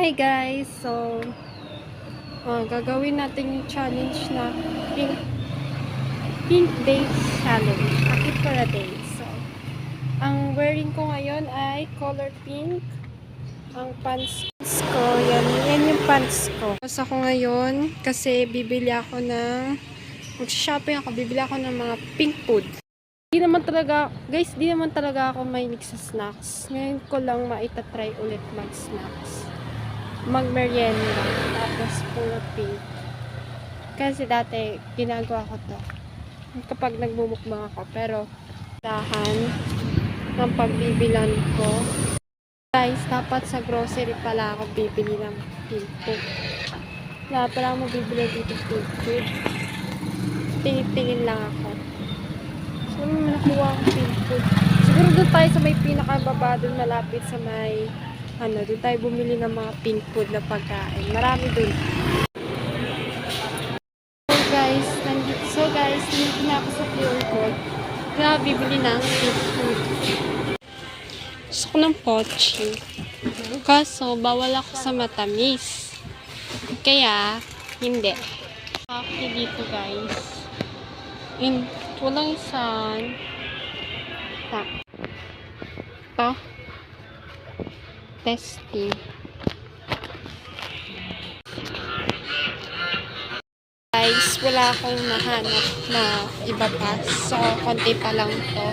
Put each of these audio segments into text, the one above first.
Hi guys! So, gagawin natin yung challenge na pink days challenge. Akit for a day. So, ang wearing ko ngayon ay color pink. Ang pants ko, yan yung pants ko. Tapos ako ngayon, kasi bibili ako ng, mag-shopping ako, bibili ako ng mga pink food. Di naman talaga, guys, di naman talaga ako mahilig sa snacks. Ngayon ko lang maitatry ulit mag-snacks. Mag-merienda, tapos puro pink. Kasi dati, ginagawa ko to kapag nagmumukbang ako. Pero, dahan ng pagbibilan ko. Guys, dapat sa grocery pala ako bibili ng pink food. Dapat pala ako bibili dito pink food. Tingin-tingin lang ako. So, nakuha akong pink food. Siguro doon tayo sa may pinakababa, doon malapit sa may doon tayo bumili ng mga pink food na pagkain. Marami doon. So guys, nandito na ako sa pure food. Kaya bibili ng pink food. Gusto ko ng pochi. Kaso, bawal ako sa matamis. Kaya, hindi. Actually dito guys. Walang isan. Ito. Testing. Guys, wala akong nahanap na iba pa. So, konti pa lang to.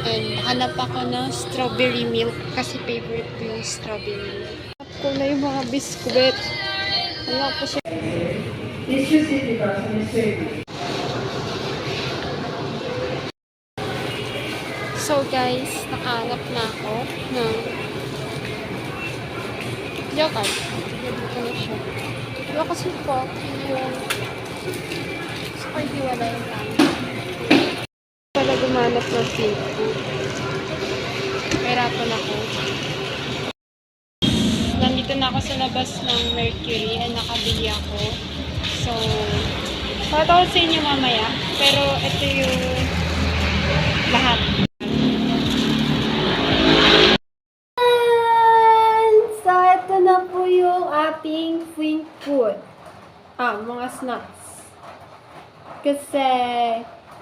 And, hanap ako ng strawberry milk kasi favorite ko yung strawberry milk. Hanap ko na yung mga biskuit. Hanap ko siya. So, guys, nakahanap na ako ng yogurt. Dito na siya. Diba kasi po, yung gusto ko hiwala yung tama. Pala gumanap ng seafood. Kahirapan ako. Nandito na ako sa labas ng Mercury and nakabili ako. So, pakita ko sa inyo mamaya. Pero ito yung lahat. So, ito na po yung ating pink food. Mga snacks. Kasi,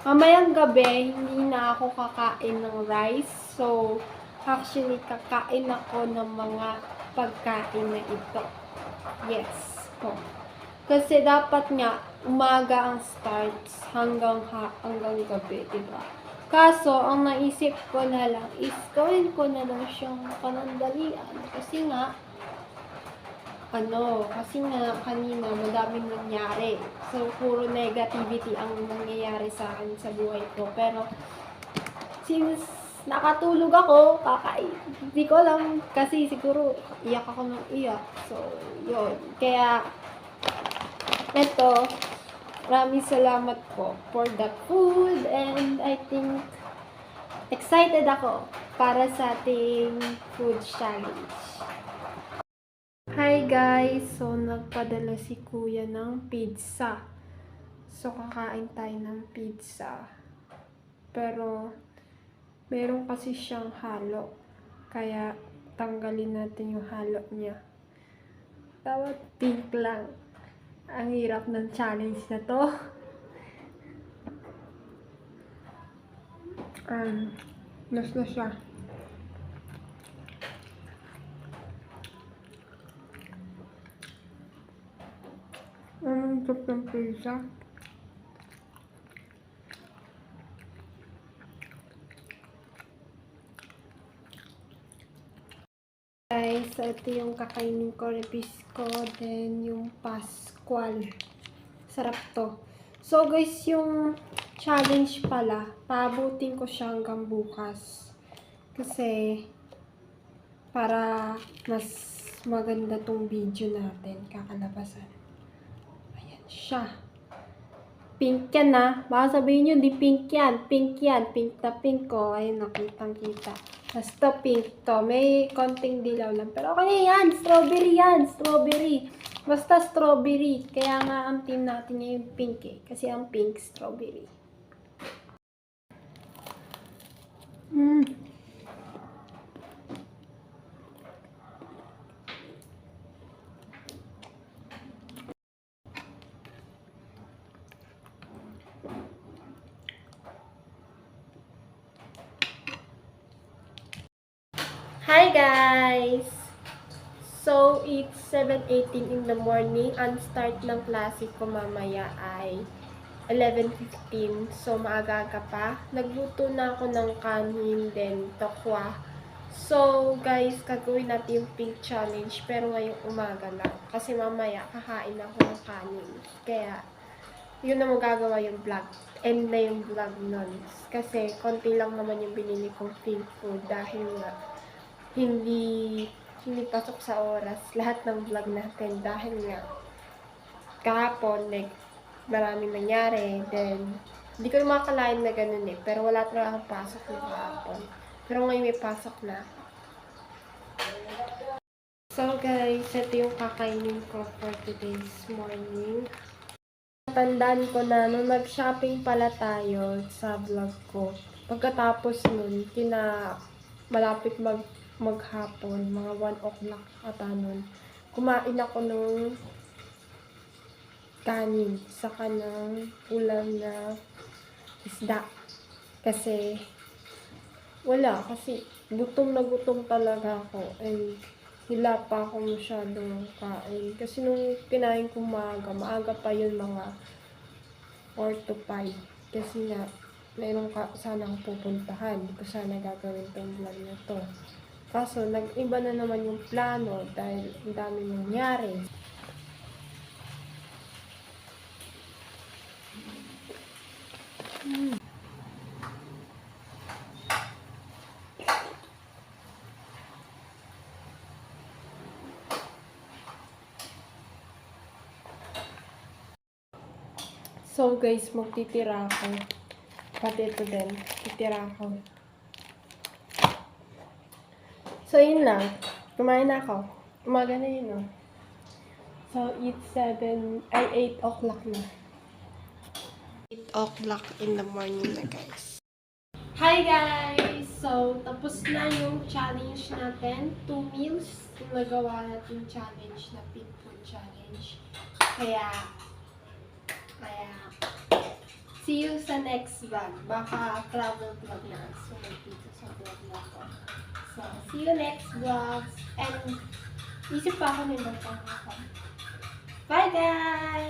mamayang gabi, hindi na ako kakain ng rice. So, actually, kakain ako ng mga pagkain na ito. Yes. Po. Kasi dapat nga, umaga ang starts hanggang gabi, diba? Kaso, ang naisip ko na lang is, gawin ko na lang siyang panandalian. Kasi nga, kanina madaming nangyari. So, puro negativity ang nangyayari sa akin sa buhay ko. Pero, since nakatulog ako, hindi ko lang, kasi siguro, iyak ako ng iyak. So, yun. Kaya, eto, maraming salamat po for the food and I think excited ako para sa ating food challenge. Hi guys! So, nagpadala si kuya ng pizza. So, kakain tayo ng pizza. Pero, meron kasi siyang halo. Kaya, tanggalin natin yung halo niya. Dapat pink lang. Ang hirap ng challenge na to. Nas na siya. Ang sarap ng pizza. Guys, so ito yung kakainin ko, Repisco, then yung Pascual. Sarap to. So guys, yung challenge pala, paabutin ko siya hanggang bukas. Kasi, para mas maganda tong video natin, kakalabasan. Ayan siya. Pink yan na. Baka sabihin nyo, di pink yan. Pink yan. Pink na pink ko. Ayun, nakitang-kita. Basta pink to. May konting dilaw lang. Pero okay yan. Strawberry yan. Strawberry. Basta strawberry. Kaya nga ang team natin yung pink eh. Kasi ang pink, strawberry. Hi guys! So, it's 7:18 in the morning. Ang start ng klase ko mamaya ay 11:15. So, maaga-aga pa. Nagluto na ako ng kanin, then tokwa. So, guys, gagawin natin yung pink challenge. Pero ngayong umaga lang. Kasi mamaya, kakain ako ng kanin. Kaya, yun na magagawa yung vlog. End na yung vlog nun. Kasi, konti lang naman yung binili kong pink food. Dahil nga, hindi pasok sa oras lahat ng vlog natin dahil nga kahapon maraming nangyari, then hindi ko makakalain na ganun pero wala talaga akong pasok na kahapon, pero ngayon may pasok na. So guys, ito yung kakainin ko for today's morning. Tandaan ko na nung nag-shopping pala tayo sa vlog ko, pagkatapos nun malapit maghapon, mga 1 o'clock ata nun, kumain ako nung kanin, saka ng ulam na isda. Kasi, kasi gutom na gutom talaga ako. And, hila pa ako masyadong kain. Kasi nung kinain ko maaga pa yun, mga 4 to 5. Kasi nga, mayroon sana akong pupuntahan. Hindi ko sana gagawin tong vlog na to. Kaso, nag-iba na naman yung plano dahil ang dami nangyari. So guys, magtitira ako. Pati ito din, titira ako. So yun lang, kumain na ako. Umaga na yun, oh. So it's 8 o'clock na. 8 o'clock in the morning na guys. Hi guys! So, tapos na yung challenge natin. 2 meals yung nagawa natin challenge na pink food challenge. Kaya, see you sa next vlog. Baka travel vlog na. So, dito sa vlog na to. So, see you next vlogs. And, isip pa ako nila. Bye guys!